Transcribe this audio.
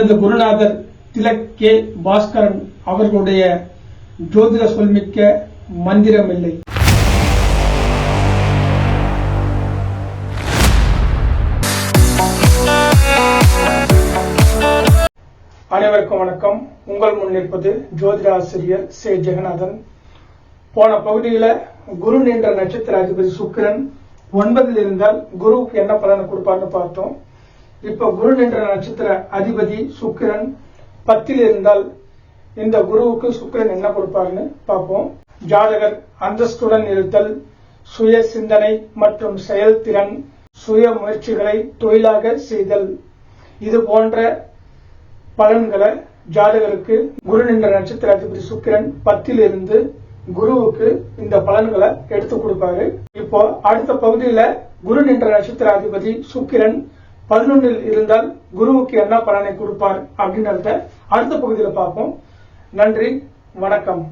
எனது குருநாதர் திலக் கே பாஸ்கரன் அவர்களுடைய ஜோதிட சொல்மிக்க மந்திரமில்லை. அனைவருக்கும் வணக்கம். உங்கள் முன் நிற்பது ஜோதிட ஆசிரியர் சே ஜெகநாதன். போன பகுதியில் குரு என்ற நட்சத்திர அதிபதி சுக்கிரன் 9 இருந்தால் குருவுக்கு என்ன பலனை கொடுப்பார்னு பார்த்தோம். இப்ப குரு என்ற நட்சத்திர அதிபதி சுக்கிரன் 10 இருந்தால் இந்த குருவுக்கு சுக்கிரன் என்ன கொடுப்பார்னு பார்ப்போம். ஜாதகர் அந்தஸ்துடன் இருத்தல், சுய சிந்தனை மற்றும் செயல்திறன், சுய முயற்சிகளை தொழிலாக செய்தல், இது போன்ற பலன்களை ஜாதகருக்கு குரு என்ற நட்சத்திர அதிபதி சுக்கிரன் 10 இருந்து குருவுக்கு இந்த பலன்களை எடுத்து கொடுப்பாரு. இப்போ அடுத்த பகுதியில குரு என்ற நட்சத்திர அதிபதி சுக்கிரன் 11 இருந்தால் குருவுக்கு என்ன பலனை கொடுப்பார் அப்படின்றத அடுத்த பகுதியில் பார்ப்போம். நன்றி, வணக்கம்.